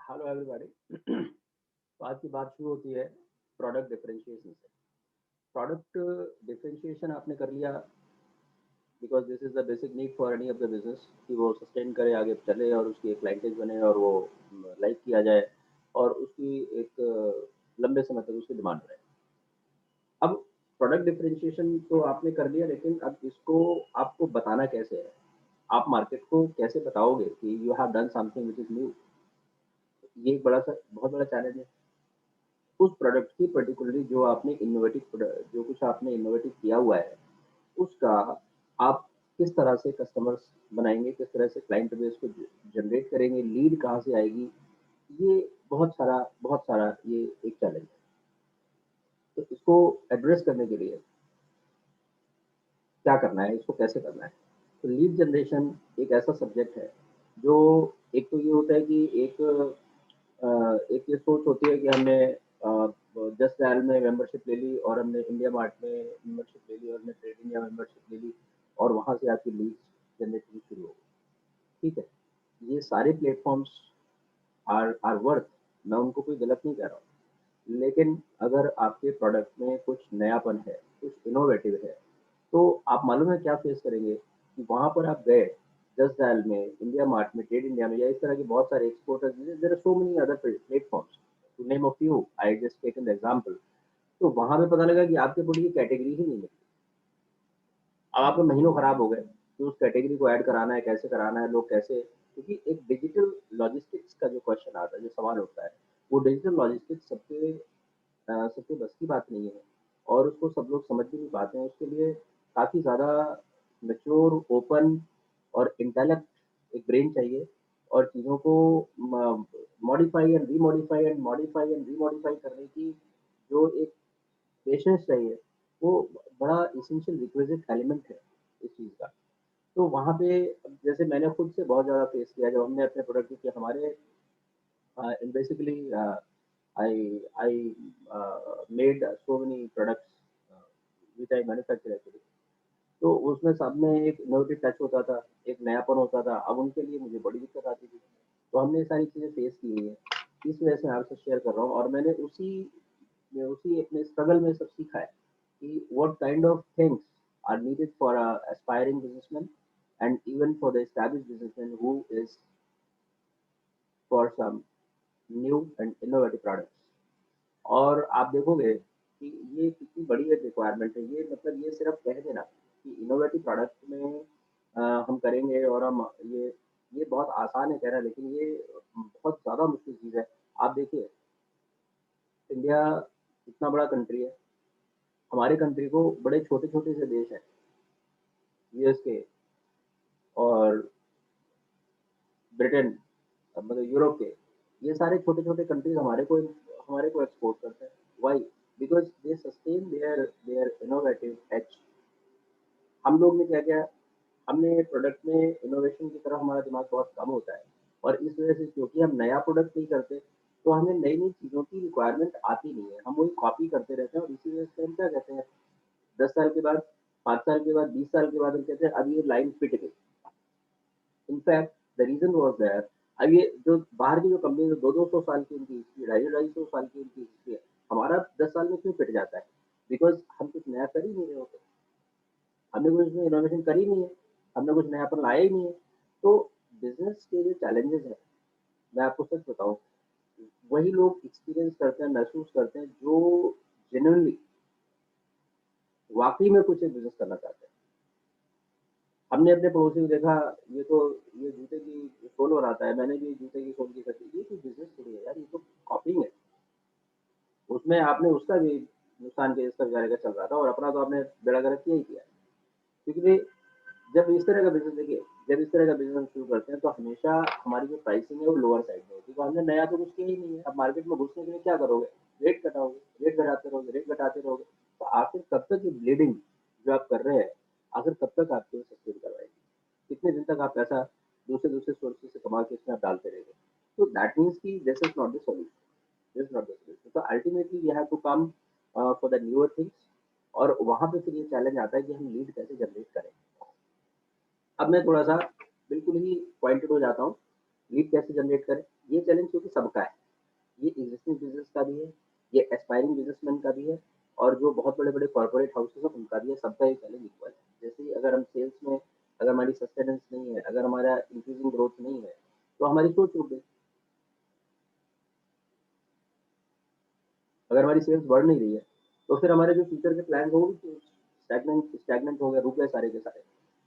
Hello everybody. तो आज की बात शुरू होती है प्रोडक्ट डिफरेंशिएशन से। प्रोडक्ट डिफरेंशिएशन आपने कर लिया because this is the basic need for any of the business कि वो सस्टेन करे, आगे चले और उसकी एक क्लाइंटेज बने और वो लाइक किया जाए और उसकी एक लंबे समय तक उसकी डिमांड रहे। अब प्रोडक्ट डिफरेंशिएशन तो आपने कर लिया, लेकिन अब इसको आपको बताना कैसे है? आप मार्केट को कैसे बताओगे कि you have done something which is new? ये एक बड़ा सा बहुत बड़ा चैलेंज है। उस प्रोडक्ट की पर्टिकुलरली जो कुछ आपने इनोवेटिव किया हुआ है, उसका आप किस तरह से कस्टमर्स बनाएँगे, किस तरह से क्लाइंट बेस को जनरेट करेंगे, लीड कहाँ से आएगी? ये बहुत सारा ये एक चैलेंज है। तो इसको एड्रेस करने के लिए क्या करना है, इसको कैसे करना है? तो लीड जनरेशन एक ऐसा सब्जेक्ट है, जो एक तो ये होता है कि एक ये सोच होती है कि हमने जस्ट डायल में मेंबरशिप ले ली और हमने इंडिया मार्ट में मेंबरशिप ले ली और हमने ट्रेड इंडिया मेंबरशिप ले ली और वहाँ से आपकी लीड्स जनरेट होनी शुरू हो गई। ठीक है, ये सारे प्लेटफॉर्म्स आर वर्थ, मैं उनको कोई गलत नहीं कह रहा हूँ, लेकिन अगर आपके प्रोडक्ट में कुछ नयापन है, कुछ इनोवेटिव है, तो आप मालूम है क्या फेस करेंगे कि वहाँ पर आप गए जस्ट डायल में, इंडिया मार्ट में, ट्रेड इंडिया में या इस तरह के बहुत सारे exporters, there are so many other platforms, to name a few, I just taken the example. तो वहाँ पे पता लगा कि आपके प्रोडक्ट की कैटेगरी ही नहीं मिली। अब आपके महीनों खराब हो गए कि उस कैटेगरी को ऐड कराना है, कैसे कराना है, लोग कैसे, क्योंकि एक डिजिटल लॉजिस्टिक्स का जो क्वेश्चन आता है, जो सवाल उठता है, वो डिजिटल लॉजिस्टिक्स सबके बस की बात नहीं है और उसको सब लोग समझ भी नहीं पाते हैं। उसके लिए काफ़ी ज़्यादा मैच्योर, ओपन और इंटेलेक्ट एक ब्रेन चाहिए और चीज़ों को मॉडिफाई एंड रीमॉडिफाई करने की जो एक पेशेंस चाहिए, वो बड़ा एसेंशियल रिक्विजिट एलिमेंट है इस चीज़ का। तो वहाँ पे अब जैसे मैंने खुद से बहुत ज़्यादा फेस किया जब हमने अपने प्रोडक्ट के हमारे basically I made so many products uh, which I manufacture actually. तो उसमें सब में एक इनोवेटिव टच होता था, एक नयापन होता था। अब उनके लिए मुझे बड़ी दिक्कत आती थी। तो हमने ये सारी चीज़ें फेस की हुई हैं। इस वजह से मैं आपसे शेयर कर रहा हूँ और मैं उसी अपने स्ट्रगल में सब सीखा है कि what kind of things are needed for a aspiring businessman and even for the established businessman who is for some new and innovative products. और आप देखोगे कि ये कितनी बड़ी एक रिक्वायरमेंट है। ये मतलब ये सिर्फ कह देना कि इनोवेटिव प्रोडक्ट में हम करेंगे और हम ये बहुत आसान है कहना, लेकिन ये बहुत ज़्यादा मुश्किल चीज़ है। आप देखिए, इंडिया इतना बड़ा कंट्री है, हमारे कंट्री को बड़े छोटे-छोटे से देश हैं, यूएस के और ब्रिटेन, मतलब यूरोप के, ये सारे छोटे-छोटे कंट्रीज़ हमारे को एक्सपोर्ट करते हैं। Why? Because they sustain their innovative edge. हम लोग ने क्या किया, हमने प्रोडक्ट में इनोवेशन की तरफ हमारा दिमाग बहुत कम होता है और इस वजह से क्योंकि हम नया प्रोडक्ट नहीं करते, तो हमें नई-नई चीज़ों की रिक्वायरमेंट आती नहीं है। हम वही कॉपी करते रहते हैं और इसी वजह से हम क्या कहते हैं, 10 साल के बाद, 5 साल के बाद, 20 साल के बाद हम कहते हैं अब ये लाइन फिट गई। In fact the reason was that अब ये जो बाहर की जो कंपनी 2-200 साल की उनकी हिस्ट्री, 250-250 साल की उनकी हिस्ट्री है, हमारा 10 साल में क्यों फिट जाता है? बिकॉज़ हम कुछ नया कर ही नहीं रहे होते। हमने कुछ उसमें इनोवेशन करी नहीं है, हमने कुछ नयापन लाया ही नहीं है। तो बिज़नेस के जो चैलेंजेज़ हैं, मैं आपको सच बताऊँ, वही लोग एक्सपीरियंस करते हैं, महसूस करते हैं जो जेन्युइनली वाक़ई में कुछ एक बिज़नेस करना चाहते हैं। हमने अपने पड़ोसी को देखा, ये तो ये जूते की सोल बनाता है, मैंने भी जूते की सोल की खरीदी, ये कोई बिज़नेस थोड़ी है यार, ये तो कॉपिंग है। उसमें आपने उसका भी नुकसान किया जिसका बेचारे का चल रहा था और अपना तो आपने बेड़ा गर्क किया ही किया। क्योंकि भई जब इस तरह का बिज़नेस देखिए, जब इस तरह का बिज़नेस शुरू करते हैं तो हमेशा हमारी जो प्राइसिंग है वो लोअर साइड में होती है। तो हमने नया तो कुछ किया ही नहीं है। अब मार्केट में घुसने के लिए क्या करोगे? रेट घटाओगे, रेट घटाते रहोगे। तो आखिर कब तक ये ब्लीडिंग जो आप कर रहे हैं, आखिर कब तक आपको सस्टेन करवाएगी? कितने दिन तक आप पैसा दूसरे-दूसरे सोर्सेज़ से कमा के इसमें आप डालते रहेंगे? तो दैट मीन्स कि this is not the solution, this is not the solution. तो ultimately we have to come for the newer things और वहाँ पे फिर ये चैलेंज आता है कि हम लीड कैसे जनरेट करें। अब मैं थोड़ा-सा बिल्कुल ही पॉइंटेड हो जाता हूँ, लीड कैसे जनरेट करें? ये चैलेंज क्योंकि सबका है, ये एग्जिस्टिंग बिजनेस का भी है, ये एस्पायरिंग बिजनेसमैन का भी है, और जो बहुत बड़े-बड़े कॉर्पोरेट हाउसेज़ हैं उनका भी है, सबका ये चैलेंज इक्वल है। जैसे ही अगर हम सेल्स में अगर हमारी सस्टेनेंस नहीं है, अगर हमारा इंक्रीजिंग ग्रोथ नहीं है, तो हमारी सोच रुक गई। अगर हमारी सेल्स बढ़ नहीं रही है, तो फिर हमारे जो फ्यूचर के प्लान वो भी स्टैग्नेंट स्टैग्नेंट हो गए, रुक गए सारे के सारे।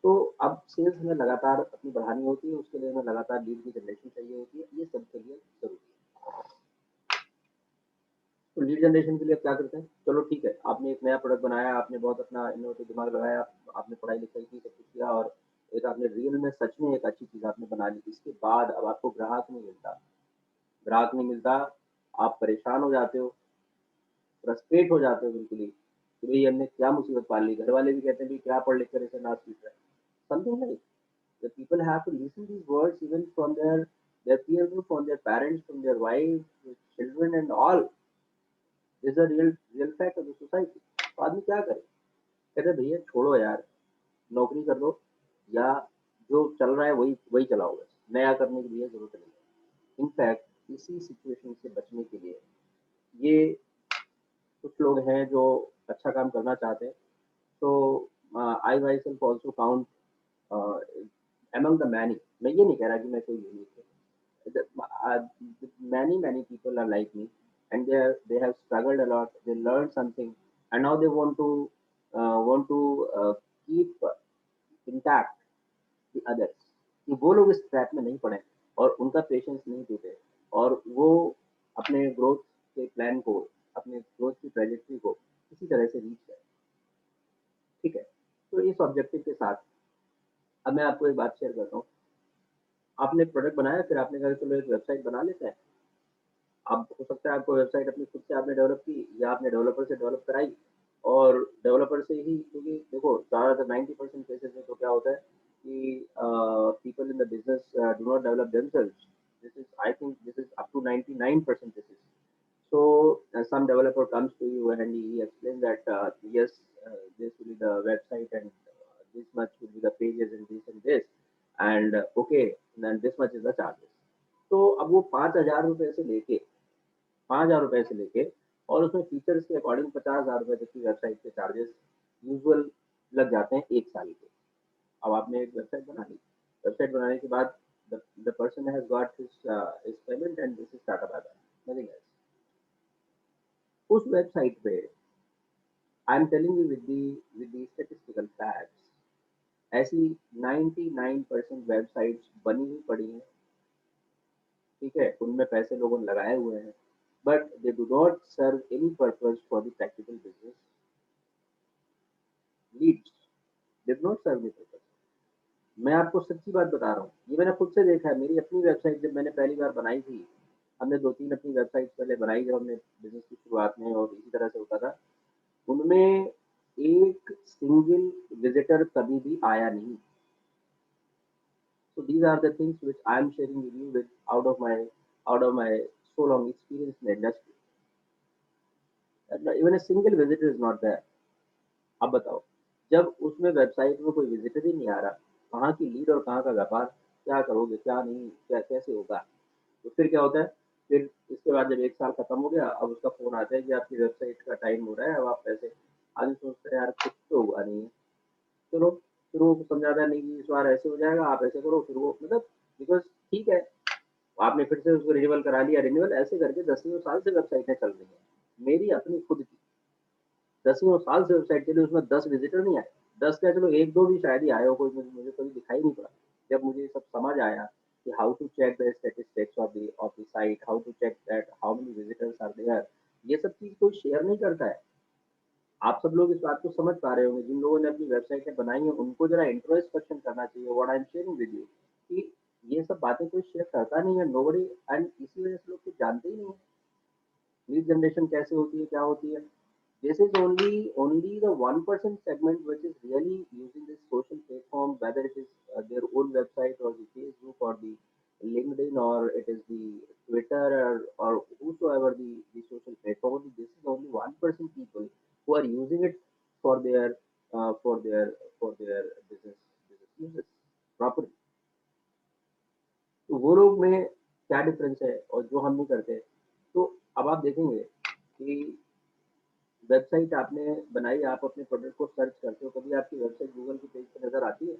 तो अब सेल्स हमें लगातार अपनी बढ़ानी होती है, उसके लिए हमें लगातार लीड की जनरेशन चाहिए होती है, ये सबके लिए ज़रूरी है। तो लीड जनरेशन के लिए आप क्या करते हैं? चलो ठीक है, आपने एक नया प्रोडक्ट बनाया, आपने बहुत अपना इनोवेटिव दिमाग लगाया, आपने पढ़ाई-लिखाई की, सब कुछ किया और एक आपने रियल में सच में एक अच्छी चीज़ आपने बना ली। इसके बाद अब आपको ग्राहक नहीं मिलता, आप परेशान हो जाते हो, फ्रस्ट्रेट हो जाते हो बिल्कुल ही, कि भई हमने क्या मुसीबत पाल ली। घरवाले भी कहते हैं, "भई क्या पढ़ लिख कर ऐसे नाक सीख रहा है?" Something like the people have to listen these words even from their peer group, from their parents, from their wives, their children and all. This is a real fact of the society. तो आदमी क्या करे? कहते हैं भैया छोड़ो यार, नौकरी कर लो या जो चल रहा है वही वही चलाओ बस, नया करने की भैया ज़रूरत नहीं है। इनफैक्ट इसी सिचुएशन से बचने के लिए ये कुछ लोग हैं जो अच्छा काम करना चाहते हैं। तो I myself also count among the many, मैं ये नहीं कह रहा कि मैं कोई यूनिक हूँ। Many people are like me, and they have struggled a lot. They learned something, and now they want to keep intact the others. कि वो लोग इस ट्रैप में नहीं पड़े और उनका पेशेंस नहीं टूटे और वो अपने ग्रोथ के प्लान को, अपने ग्रोथ की ट्रेजेक्टरी को किसी तरह से रीच करें। ठीक है? तो इस ऑब्जेक्टिव के साथ अब मैं आपको एक बात शेयर करता हूँ। आपने एक प्रोडक्ट बनाया, फिर आपने कहा चलो एक वेबसाइट बना लेते हैं। अब हो सकता है आपको वेबसाइट अपनी खुद से आपने डेवलप की या आपने डेवलपर से डेवलप कराई और डेवलपर से ही, क्योंकि देखो ज़्यादातर 90% केसेज़ में तो क्या होता है कि people in the business do not develop themselves. This is I think this is up to 99% cases. So, some developer comes to you and he explains that, yes, this will be the website and this much will be the pages and this and okay, then this much is the charges. तो अब वो 5,000 रुपए से लेके 5,000 रुपए से लेके और उसमें फीचर्स के अकॉर्डिंग 50,000 रुपए तक की वेबसाइट के चार्जेस यूजुअल लग जाते हैं 1 साल के। अब आपने एक वेबसाइट बना ली। वेबसाइट बनाने के बाद the person has got his payment and this is tata bye bye, nothing else। उस वेबसाइट पे I am telling you with the statistical facts, ऐसी 99% वेबसाइट्स बनी हुई पड़ी हैं, ठीक है? उनमें पैसे लोगों ने लगाए हुए हैं, but they do not serve any purpose for the practical business leads, they do not serve the purpose. मैं आपको सच्ची बात बता रहा हूँ, ये मैंने खुद से देखा है। मेरी अपनी वेबसाइट जब मैंने पहली बार बनाई थी, हमने 2-3 अपनी वेबसाइट्स पहले बनाई जब हमने बिज़नेस की शुरुआत में और इसी तरह से होता था। उनमें एक सिंगल विज़िटर कभी भी आया नहीं। So these are the things which I am sharing with you with out of my so long experience in the industry. And even a single visitor is not there. अब बताओ, जब उसमें website में कोई विज़िटर ही नहीं आ रहा, कहाँ की लीड और कहाँ का व्यापार, क्या करोगे, क्या नहीं, क्या कैसे होगा? तो फिर क्या होता है, फिर इसके बाद जब 1 साल खत्म हो गया, अब उसका फ़ोन आता है कि आपकी वेबसाइट का टाइम हो रहा है, अब आप पैसे। आदमी सोचता है यार कुछ तो हुआ नहीं है। चलो, फिर वो समझाता है नहीं कि इस बार ऐसे हो जाएगा, आप ऐसे करो, फिर वो मतलब बिकॉज़ ठीक है, आपने फिर से उसको रिन्यूअल करा लिया, रिन्यूअल ऐसे करके दसियों साल से वेबसाइटें चल रही हैं। मेरी अपनी खुद की, दसियों साल से वेबसाइट चली, उसमें 10 विज़िटर नहीं आए। 10 क्या चलो 1-2 भी शायद ही आए हो, कोई मुझे मुझे कभी दिखाई नहीं पड़ा। जब मुझे ये सब समझ आया कि how to check the statistics of the site, how to check that how many visitors are there, ये सब चीज़ कोई शेयर नहीं करता है। आप सब लोग इस बात को समझ पा रहे होंगे, जिन लोगों ने अपनी वेबसाइटें बनाई हैं, उनको ज़रा इंट्रोस्पेक्शन करना चाहिए, what I am sharing with you, कि ये सब बातें कोई शेयर करता नहीं है, नोबडी, एंड इसी वजह से लोग कुछ जानते ही नहीं हैं। लीड जनरेशन कैसे होती है, क्या होती है? This is only the 1% segment which is really using this social platform, whether it is their own website or the Facebook or the LinkedIn or it is the Twitter or whosoever the social platform. This is only 1% people who are using it for their uh, for their for their business uses properly. तो वो लोग में क्या difference है और जो हम नहीं करते। तो अब आप देखेंगे कि वेबसाइट आपने बनाई, आप अपने प्रोडक्ट को सर्च करते हो, कभी आपकी वेबसाइट गूगल की पेज पे नज़र आती है?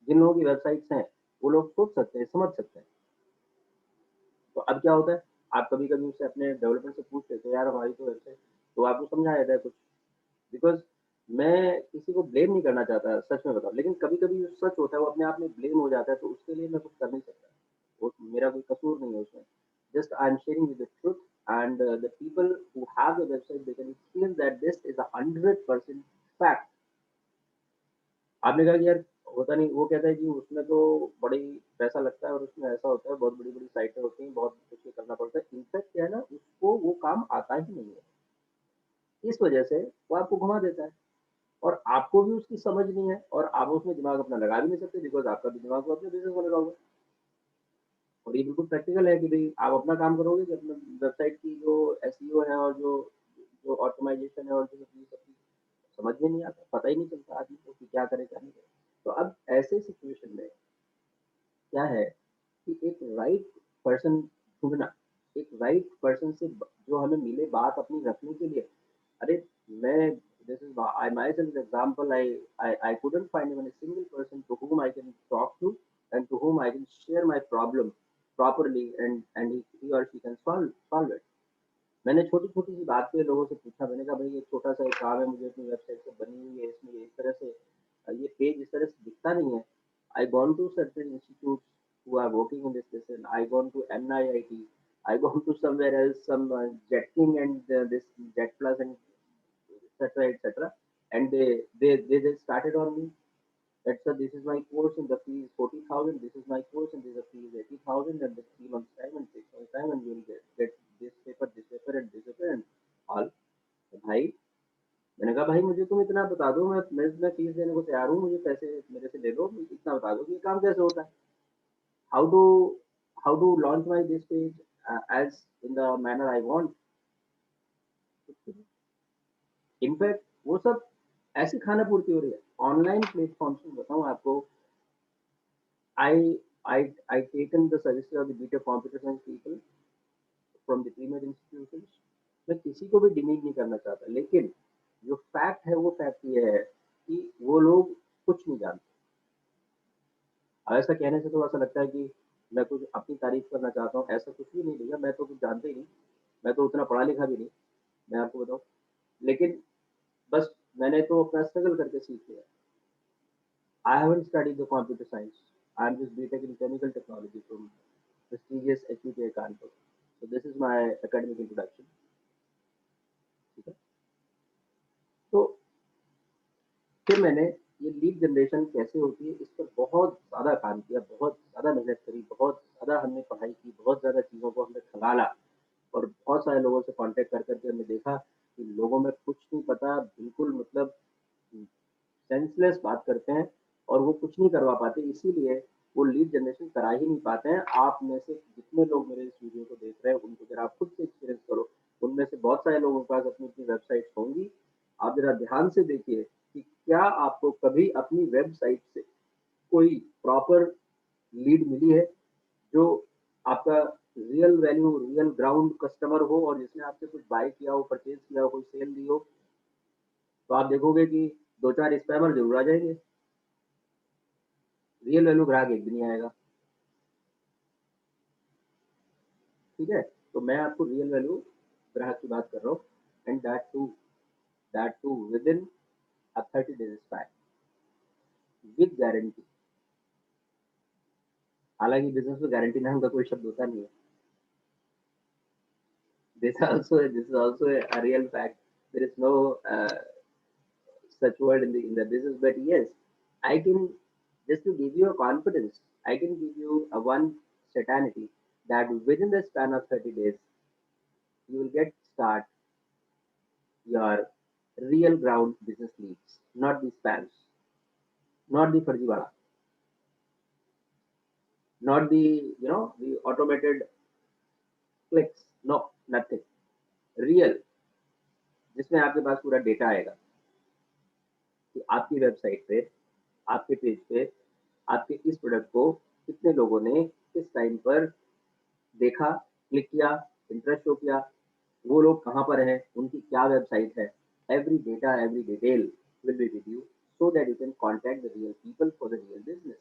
जिन लोगों की वेबसाइट्स हैं, वो लोग सोच सकते हैं, समझ सकते हैं। तो अब क्या होता है, आप कभी-कभी उससे अपने डेवलपर से पूछ लेते हो, यार हमारी तो वेबसाइट, तो आपको समझा देता है कुछ। बिकॉज़ मैं किसी को ब्लेम नहीं करना चाहता, सच में बताऊँ, लेकिन कभी-कभी जो सच होता है वो अपने आप में ब्लेम हो जाता है, तो उसके लिए मैं कुछ कर नहीं सकता। वो मेरा कोई कसूर नहीं है उसमें। Just I am sharing with the truth and the people who have the website they can experience that this is a 100% fact. आपने कहा कि यार होता नहीं, वो कहता है कि उसमें तो बड़ी पैसा लगता है और उसमें ऐसा होता है, बहुत बड़ी-बड़ी साइटें होती हैं, बहुत कुछ ये करना पड़ता है। इनफैक्ट क्या है ना, उसको वो काम आता ही नहीं है। इस वजह से वो आपको घुमा देता है और आपको भी उसकी समझ नहीं है और आप उसमें दिमाग अपना लगा भी नहीं सकते बिकॉज़ आपका भी दिमाग तो अपने बिज़नेस में लगा हुआ है। और ये बिल्कुल प्रैक्टिकल है कि भई आप अपना काम करोगे कि अपना वेबसाइट की जो एसईओ है और जो जो ऑप्टिमाइज़ेशन है और जो ये सब चीज़ समझ में नहीं आता, पता ही नहीं चलता आदमी को कि क्या करे, क्या नहीं करे। तो अब ऐसे सिचुएशन में क्या है कि एक राइट पर्सन ढूँढना, एक राइट पर्सन से ब जो हमें मिले बात अपनी रखने के लिए। अरे! मैं this is I myself example I couldn't find even a single person to whom I can talk to and to whom I can share my problem properly and he or she can solve it. मैंने छोटी-छोटी सी बात पे लोगों से पूछा, मैंने कहा, "भई, एक छोटा-सा एक काम है, मुझे अपनी वेबसाइट तो बनी हुई है, इसमें ये इस तरह से ये पेज इस तरह से दिखता नहीं है। I gone to certain institutes who are working in this lesson. I gone to NIIT. I gone to somewhere else, some Jet King and this Jet Plus and etc. etc. And they just started on me. That sir, this is my course and the fee is 40,000. This is my course and this is the fee is 80,000 and the 3 months time and 6 months time and you will get this paper and this paper and all. तो भाई, मैंने कहा, भाई मुझे तुम इतना बता दो, मैं फीस देने को तैयार हूँ, मुझे पैसे मेरे से ले लो, मुझे इतना बता दो कि ये काम कैसे होता है। How to how to launch my this page as in the manner I want. In fact वो सब ऐसी खाना पूर्ति हो रही है ऑनलाइन प्लेटफॉर्म्स में। बताऊं आपको, I I taken the suggestion of the beta computer science people from the premier institutions। मैं किसी को भी डिमीट नहीं करना चाहता, लेकिन जो फैक्ट है वो फैक्ट ये है कि वो लोग कुछ नहीं जानते। अब ऐसा कहने से थोड़ा सा लगता है कि मैं कुछ अपनी तारीफ करना चाहता हूँ, ऐसा कुछ भी नहीं भैया, मैं तो कुछ जानते ही नहीं, मैं तो उतना पढ़ा लिखा भी नहीं, मैं आपको बताऊँ। लेकिन बस मैंने तो अपना स्ट्रगल करके सीख लिया। I haven't studied the computer science. I'm just BTech in chemical technology from prestigious HUTA Kanpur। So this is my academic introduction। ठीक है? तो फिर मैंने ये लीड जनरेशन कैसे होती है, इस पर बहुत ज़्यादा काम किया, बहुत ज़्यादा मेहनत करी, बहुत ज़्यादा हमने पढ़ाई की, बहुत ज़्यादा चीज़ों को हमने खंगाला और बहुत सारे लोगों से कॉन्टैक्ट कर के हमने देखा कि लोगों में कुछ नहीं पता, बिल्कुल मतलब सेंसलेस बात करते हैं और वो कुछ नहीं करवा पाते, इसीलिए वो लीड जनरेशन करा ही नहीं पाते हैं। आप में से जितने लोग मेरे इस वीडियो को देख रहे हैं, उनको ज़रा आप खुद से एक्सपीरियंस करो। उनमें से बहुत सारे लोगों के पास अपनी-अपनी वेबसाइट्स होंगी। आप ज़रा ध्यान से देखिए कि क्या आपको कभी अपनी वेबसाइट से कोई प्रॉपर लीड मिली है, जो आपका real value, real ground customer हो और जिसने आपसे कुछ बाय किया हो, परचेज़ किया हो, कोई सेल दी हो, तो आप देखोगे कि 2-4 स्पैमर ज़रूर आ जाएँगे। रियल वैल्यू ग्राहक एक भी नहीं आएगा। ठीक है? तो मैं आपको रियल वैल्यू ग्राहक की बात कर रहा हूँ and that too within a 30 days span with guarantee. हालाँकि बिज़नेस में गारंटी नाम का कोई शब्द होता नहीं है। This is also a real fact। There is no such word in the business, but yes, I can just to give you a confidence, I can give you a one certainty that within the span of 30 days, you will get start your real ground business leads, not the spams, not the farjiwala, not the the automated clicks, no, nothing। Real, जिसमें आपके पास पूरा data आएगा कि आपकी website पे, आपके page पे, आपके इस प्रोडक्ट को कितने लोगों ने किस टाइम पर देखा, क्लिक किया, इंटरेस्ट शो किया, वो लोग कहाँ पर हैं, उनकी क्या वेबसाइट है, every data, every detail will be with you so that you can contact the real people for the real business.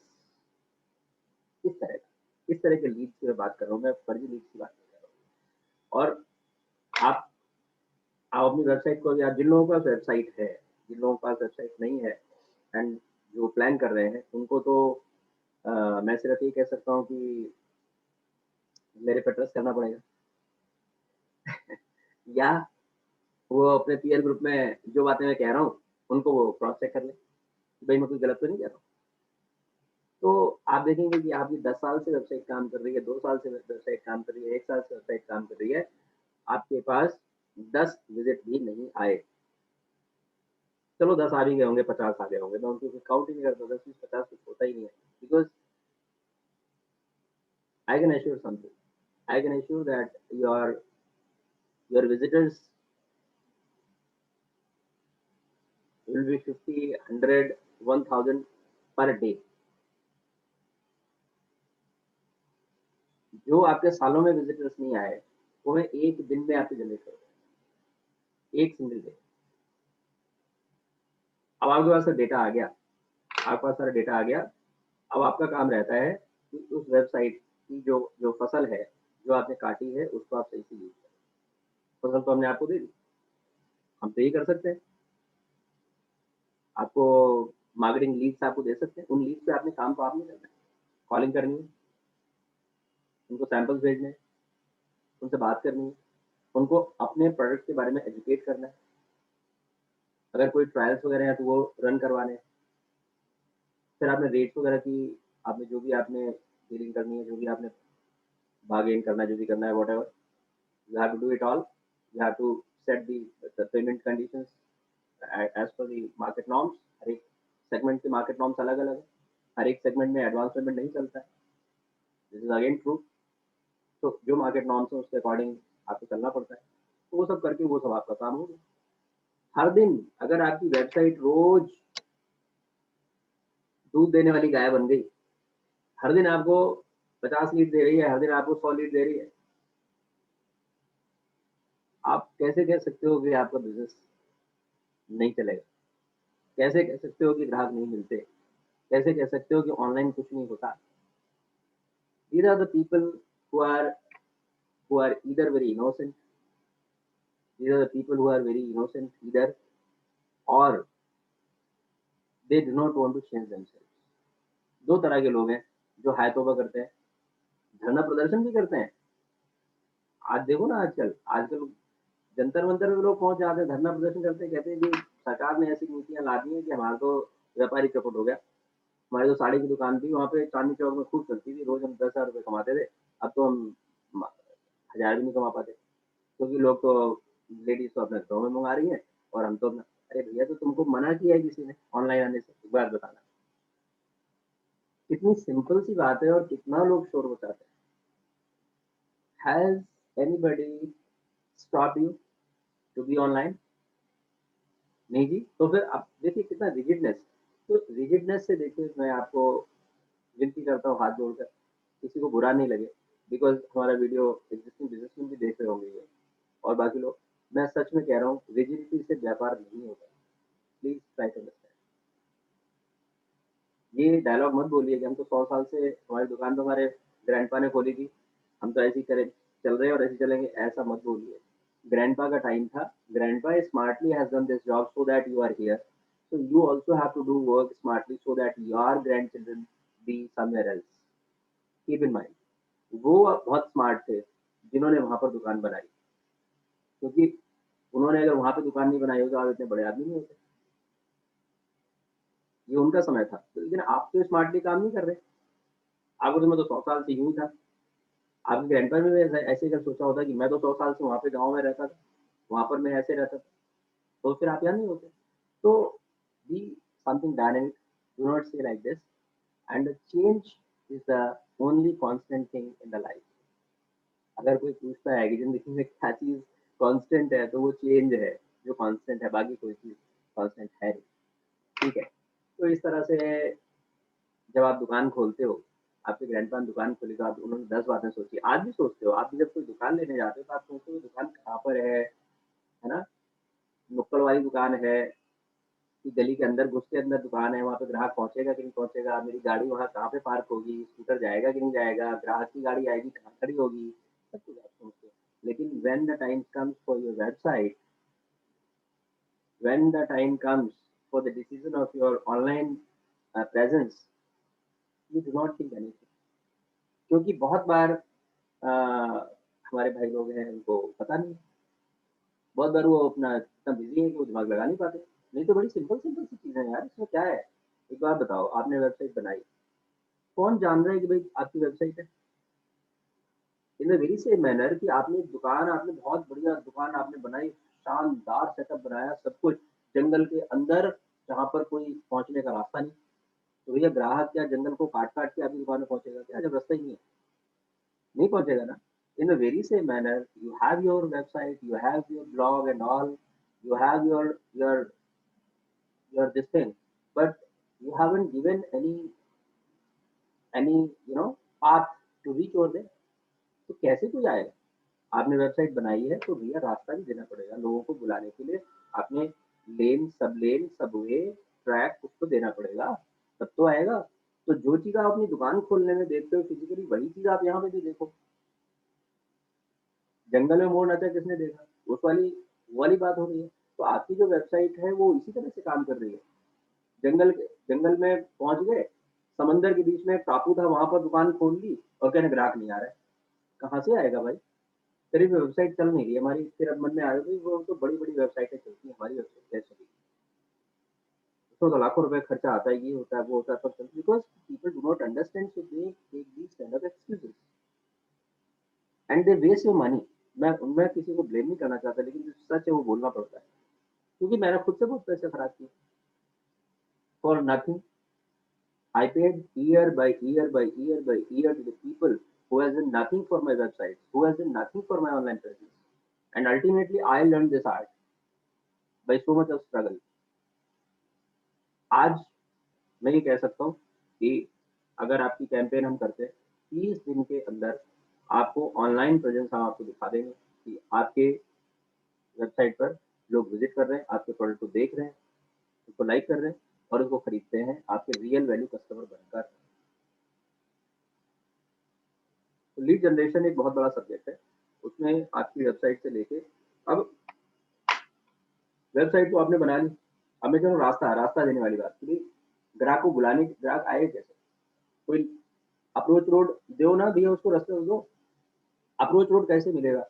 इस तरह के लीड्स की मैं बात कर रहा हूँ, मैं फर्जी लीड्स की बात नहीं कर रहा हूँ। और आप आप अपनी वेबसाइट को, या जिन लोगों के पास वेबसाइट है, जिन लोगों के पास वेबसाइट नहीं है एंड जो प्लान कर रहे हैं, उनको तो मैं सिर्फ ये कह सकता हूँ कि मेरे पे ट्रस्ट करना पड़ेगा। या वो अपने पीयर ग्रुप में जो बातें मैं कह रहा हूँ, उनको वो क्रॉस चेक कर लें, कि भई मैं कुछ गलत तो नहीं कह रहा हूँ। तो आप देखेंगे कि आपकी 10 साल से वेबसाइट काम कर रही है, 2 साल से वेबसाइट काम कर रही है, 1 साल से वेबसाइट काम कर रही है, आपके पास 10 विज़िट भी नहीं आए। चलो 10 आ भी गए होंगे, 50 आ गए होंगे, मैं उनको काउंट ही नहीं करता, 10, 20, 50 कुछ होता ही नहीं है। Because I can assure something, I can assure that your visitors will be 50, 100, 1000 per day. जो आपके सालों में विजिटर्स नहीं आए, वो मैं 1 दिन में आपको जनरेट करूँगा, 1 सिंगल डे। अब आपके पास से डेटा आ गया, आपके पास सारा डेटा आ गया, अब आपका काम रहता है कि उस वेबसाइट की जो जो फसल है, जो आपने काटी है, उसको आप सही से यूज़ करें। फसल तो हमने आपको दे दी, हम तो यही कर सकते हैं। आपको मार्केटिंग लीड्स आपको दे सकते हैं, उन लीड्स पे आपने काम तो आपने करना है। कॉलिंग करनी है, उनको सैंपल्स भेजने हैं, उनसे बात करनी है, उनको अपने प्रोडक्ट के बारे में एजुकेट करना है। अगर कोई ट्रायल्स वगैरह हैं, तो वो रन करवाने हैं। फिर आपने रेट्स वगैरह की, आपने जो भी आपने डीलिंग करनी है, जो भी आपने बार्गेन करना है, जो भी करना है, whatever, you have to do it all. You have to set the payment conditions as per the market norms. हर एक सेगमेंट के मार्केट नॉर्म्स अलग-अलग है। हर एक सेगमेंट में एडवांस पेमेंट नहीं चलता है। This is again true. तो जो मार्केट नॉर्म्स है उसके अकॉर्डिंग आपको चलना पड़ता है। तो वो सब करके वो सब आपका काम हो गया। हर दिन अगर आपकी वेबसाइट रोज़ दूध देने वाली गाय बन गई, हर दिन आपको 50 लीड दे रही है, हर दिन आपको 100 लीड दे रही है, आप कैसे कह सकते हो कि आपका बिज़नेस नहीं चलेगा? कैसे कह सकते हो कि ग्राहक नहीं मिलते? कैसे कह सकते हो कि ऑनलाइन कुछ नहीं होता? These are the people who are who are either very innocent, these are the people who are very innocent either, or they do not want to change themselves. 2 तरह के लोग हैं जो हाय तौबा करते हैं, धरना प्रदर्शन भी करते हैं। आज देखो ना, आजकल जंतर-मंतर पे लोग पहुँच जाते हैं, धरना प्रदर्शन करते हैं, कहते हैं कि सरकार ने ऐसी नीतियाँ ला दी हैं कि हमारा तो व्यापार ही चौपट हो गया। हमारी जो साड़ी की दुकान थी, वहाँ पे चांदनी चौक में खूब चलती थी, रोज़ हम 10,000 रुपए कमाते थे। अब तो हम म 1000 भी नहीं कमा पाते, क्योंकि लोग तो लेडीज़ तो अपने घरों में मँगा रही हैं और हम तो अपना। अरे भैया, तो तुमको मना किया है किसी ने ऑनलाइन आने से? एक बात बताना। कितनी सिंपल सी बात है और कितना लोग शोर मचाते हैं। Has anybody stopped you to be online? नहीं जी। तो फिर आप देखिए कितना रिजिडनेस। तो रिजिडनेस से देखिए, मैं आपको विनती करता हूँ हाथ जोड़कर, किसी को बुरा नहीं लगे, बिकॉज़ हमारा वीडियो एग्जिस्टिंग बिज़नेसमैन भी देख रहे होंगे ये, और बाकी लोग। मैं सच में कह रहा हूँ, रिजिडिटी से व्यापार नहीं होता। Please try to understand. ये डायलॉग मत बोलिए कि हम तो 100 साल से हमारी दुकान तो हमारे ग्रैंडपा ने खोली थी, हम तो ऐसे ही करे चल रहे हैं और ऐसे ही चलेंगे, ऐसा मत बोलिए। ग्रैंडपा का टाइम था, grandpa smartly has done this job so that you are here, so you also have to do work smartly so that your grandchildren be somewhere else. Keep in mind, वो बहुत smart थे जिन्होंने वहाँ पर दुकान बनाई, क्योंकि उन्होंने अगर वहाँ पे दुकान नहीं बनाई होती तो आप इतने बड़े आदमी नहीं होते। ये उनका समय था। तो लेकिन आप तो स्मार्टली काम नहीं कर रहे। आपको तो मैं तो 100 साल से यूँ ही था। आपके ग्रैंडपा ने भी ऐसा ऐसे ही अगर सोचा होता कि मैं तो 100 साल से वहाँ पे गाँव में रहता था, वहाँ पर मैं ऐसे रहता था, तो फिर आप यहाँ नहीं होते। तो be something dynamic, do not say like this, and change is the only constant thing in the life. अगर कोई पूछता है कि ज़िंदगी में क्या चीज़ कांस्टेंट है, तो वो चेंज है, जो कांस्टेंट है, बाकी कोई चीज़ कांस्टेंट है नहीं। ठीक है? तो इस तरह से जब आप दुकान खोलते हो, आपके ग्रैंडपा ने दुकान खोली तो आप उन्होंने 10 बातें सोची। आज भी सोचते हो, आप भी जब कोई दुकान लेने जाते हो तो आप सोचते हो दुकान कहाँ पर है ना? नुक्कड़ वाली दुकान है कि गली के अंदर घुस के अंदर दुकान है, वहाँ पे ग्राहक पहुँचेगा कि नहीं पहुँचेगा? मेरी गाड़ी वहाँ कहाँ पे पार्क होगी? स्कूटर जाएगा कि नहीं जाएगा? ग्राहक की गाड़ी आएगी कहाँ खड़ी होगी? सब कुछ आप सोचते हो। लेकिन when the time comes for your website, when the time comes for the decision of your online presence, you do not think anything. क्योंकि बहुत बार हमारे भाई लोग हैं उनको पता नहीं, बहुत बार वो अपना इतना बिजी है कि वो दिमाग लगा नहीं पाते। नहीं तो बड़ी सिंपल सिंपल सी चीज़ें हैं यार, इसमें क्या है? एक बात बताओ, आपने वेबसाइट बनाई, कौन जान रहा है कि भाई आपकी वेबसाइट है? In the very same manner कि आपने एक दुकान, आपने बहुत बढ़िया दुकान आपने बनाई, शानदार सेटअप बनाया, सब कुछ जंगल के अंदर जहाँ पर कोई पहुँचने का रास्ता नहीं। तो भैया ग्राहक क्या जंगल को काट-काट के आपकी दुकान में पहुँचेगा क्या जब रास्ता ही नहीं है? नहीं पहुँचेगा ना। In a very same manner, you have your website, you have your blog and all, you have your this thing, but you haven't given any path to reach over there. तो कैसे कोई आएगा? आपने वेबसाइट बनाई है तो भैया रास्ता भी देना पड़ेगा लोगों को बुलाने के लिए। आपने लेन, सबवे, ट्रैक कुछ तो देना पड़ेगा, तब तो आएगा। तो जो चीज़ आप अपनी दुकान खोलने में देखते हो फिज़िकली वही चीज़ आप यहाँ पे भी देखो। जंगल में मोर नाचा किसने देखा? उस वाली वो वाली बात हो रही है। तो आपकी जो वेबसाइट है वो इसी तरह से काम कर रही है। जंगल में पहुँच गए, समंदर के बीच में एक टापू था वहाँ पर दुकान खोल ली और कहने ग्राहक नहीं आ रहा है। कहाँ से आएगा भाई? तेरी वेबसाइट चल नहीं रही है हमारी, फिर अब मन में आया भाई वो तो बड़ी-बड़ी वेबसाइटें चलती हैं, हमारी वेबसाइट कैसे चलेगी? उसमें तो लाखों रुपए खर्चा आता है, ये होता है, वो होता है, पर because people do not understand so they take these kind of excuses and they waste your money. मैं किसी को ब्लेम नहीं करना चाहता लेकिन जो सच है वो बोलना पड़ता है। क्योंकि मैंने खुद से बहुत पैसे खराब किए for nothing. I paid year by year by year by year to the people who has done nothing for my website, who has done nothing for my online presence. And ultimately, I learned this art by so much of struggle. आज मैं ये कह सकता हूँ कि अगर आपकी campaign हम करते हैं, 30 दिन के अंदर आपको ऑनलाइन प्रेजेंस हम आपको दिखा देंगे कि आपके वेबसाइट पर लोग विजिट कर रहे हैं, आपके प्रोडक्ट को देख रहे हैं, उसको लाइक कर रहे हैं और उसको खरीदते हैं आपके रियल वैल्यू कस्टमर बनकर। तो लीड जनरेशन एक बहुत बड़ा सब्जेक्ट है। उसमें आपकी वेबसाइट से लेके अब वेबसाइट तो आपने बना ली। अब मैं चलो रास्ता देने वाली बात कि ग्राहक को बुलाने ग्राहक आए कैसे? कोई अप्रोच रोड दो ना भैया उसको रास्ता दो। अप्रोच रोड कैसे मिलेगा?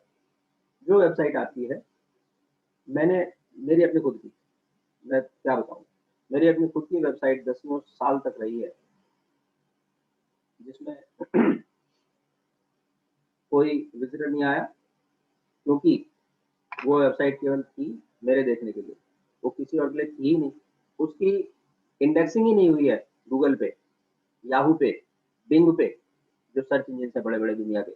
जो वेबसाइट आपकी है, मैंने मेरी अपनी खुद की, मैं क्या बताऊँ? मेरी अपनी खुद की वेबसाइट दसियों साल तक रही है, जिसमें कोई विज़िटर नहीं आया क्योंकि वो वेबसाइट केवल थी मेरे देखने के लिए, वो किसी और के लिए थी ही नहीं। उसकी इंडेक्सिंग ही नहीं हुई है गूगल पे, याहू पे, बिंग पे, जो सर्च इंजन है बड़े-बड़े दुनिया के।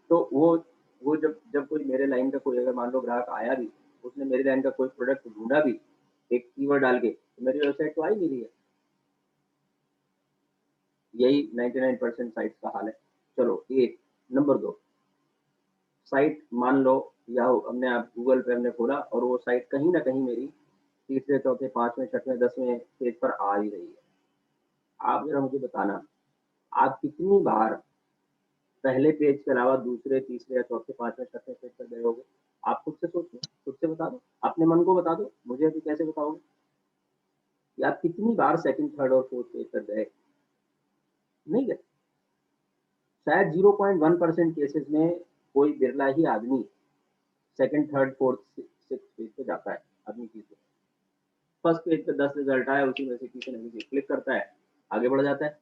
तो वो जब जब कोई मेरे लाइन का कोई अगर मान लो ग्राहक आया भी, उसने मेरी लाइन का कोई प्रोडक्ट ढूँढा भी, एक कीवर्ड डाल के, तो मेरी वेबसाइट तो आ ही नहीं रही है। यही 99% साइट्स का हाल है। चलो एक नंबर 2 साइट मान लो याहू हमने आप गूगल पे हमने खोला और वो साइट कहीं न कहीं मेरी तीसरे, चौथे, 5वें, 6वें, 10वें पेज पर आ ही रही है। आप ज़रा मुझे बताना, आप कितनी बार पहले पेज के अलावा दूसरे, तीसरे या चौथे, 5वें, 6वें पेज पर गए होगे? आप खुद से सोचो, खुद से बता दो, अपने मन को बता दो, मुझे अभी कैसे बताओगे कि आप कितनी बार सेकंड, थर्ड और फोर्थ पेज पर गए? नहीं गए। शायद 0.1% केसेज़ में कोई बिरला ही आदमी second, third, fourth, sixth page पे जाता है अपनी चीज़ पे। फर्स्ट पेज पे 10 रिजल्ट आया, उसी में से किसी न किसी क्लिक करता है, आगे बढ़ जाता है।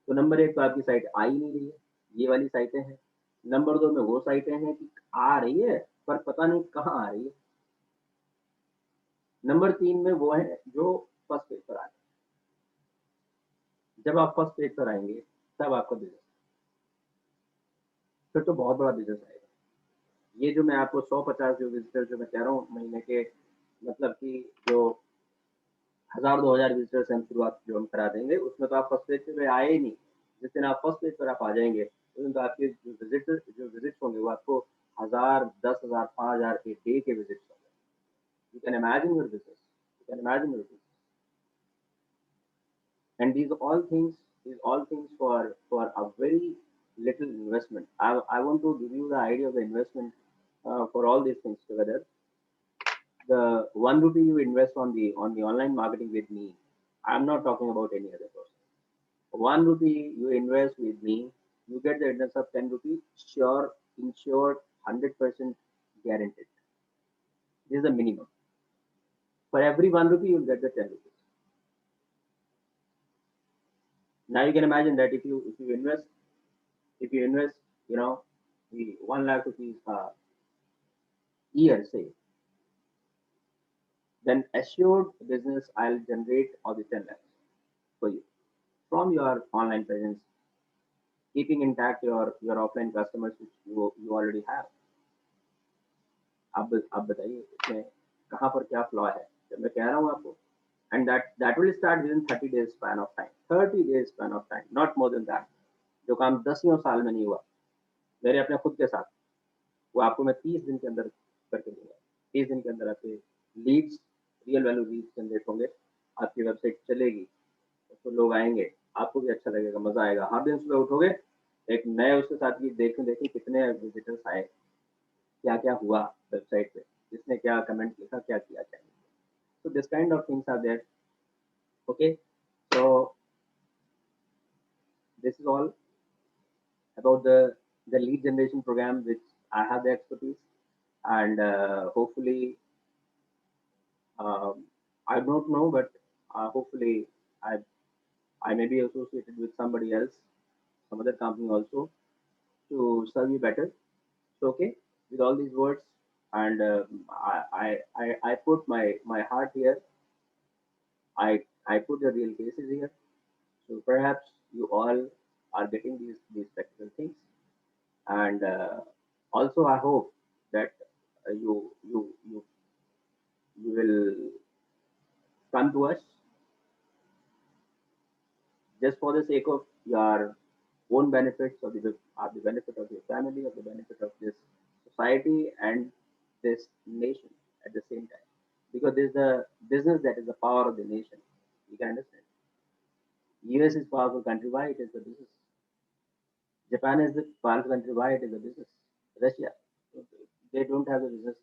तो नंबर 1 तो आपकी साइट आ ही नहीं रही है, ये वाली साइटें हैं। नंबर 2 में वो साइटें हैं कि आ रही है, पर पता नहीं कहाँ आ रही है। नंबर 3 में वो है जो फर्स्ट पेज पर आ रहे हैं। जब आप फर्स्ट पेज पर आएँगे, तब आपका बिज़नेस फिर तो बहुत बड़ा बिज़नेस आएगा। ये जो मैं आपको 100-50 जो विज़िटर जो मैं कह रहा हूँ महीने के, मतलब कि जो 1000-2000 विजिटर से हम शुरुआत जो हम करा देंगे, उसमें तो आप फर्स्ट पेज पे आए ही नहीं। जिस दिन आप फर्स्ट पेज पर आप आ जाएँगे, उस दिन तो आपके जो विज़िट्स होंगे वो आपको 1000, 10,000, 5,000 ए डे के विज़िट्स होंगे। You can imagine your business. You can imagine your business. And these all things for a very little investment. I want to give you the idea of the investment for all these things together. The 1 rupee you invest on the online marketing with me, I'm not talking about any other person. 1 rupee you invest with me, you get the returns of 10 rupees, sure, insured, 100% guaranteed. This is the minimum. For every 1 rupee, you'll get the 10 rupees. Now you can imagine that if you invest, you know, the 1 lakh rupees a year, say, then assured business I'll generate all the 10 lakhs for you from your online presence, keeping intact your offline customers which you already have. आप बताइए इसमें कहाँ पर क्या flaw है? जब मैं कह रहा हूँ आपको, and that will start within 30 days span of time. 30 days span of time, not more than that. जो काम 10 साल में नहीं हुआ मेरे अपने खुद के साथ, वो आपको मैं 30 दिन के अंदर करके दूंगा। 30 दिन के अंदर आपके leads, real value leads generate होंगे, आपकी वेबसाइट चलेगी, तो लोग आएंगे, आपको भी अच्छा लगेगा, मजा आएगा। हर दिन सुबह उठोगे, एक नए उसके साथ भी देखें देखें कितने विजिटर्स आए, क्या क्या हुआ वेबसाइट पे, किसने क्या कमेंट लिखा, क्या किया, क्या नहीं। So this kind of things are there. Okay, so this is all about the lead generation program which I have the expertise, and hopefully I don't know, but hopefully I I may be associated with somebody else, some other company also to serve you better. So okay, with all these words, and I put my heart here. I put the real cases here. So perhaps you all are getting these practical things, and also I hope that you will come to us just for the sake of your own benefits, of the benefit of your family, of the benefit of this society and this nation at the same time. Because there's the business that is the power of the nation. You can understand. US is powerful country. Why it is the business? Japan is the powerful country. Why it is the business? Russia, they don't have the business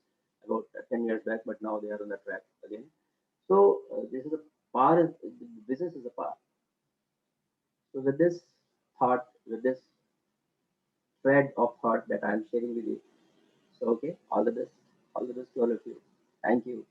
about 10 years back, but now they are on the track again. So this is a power. Business is a power. So with this thought, with this thread of thought that I'm sharing with you. So okay, all the best to all of you. Thank you.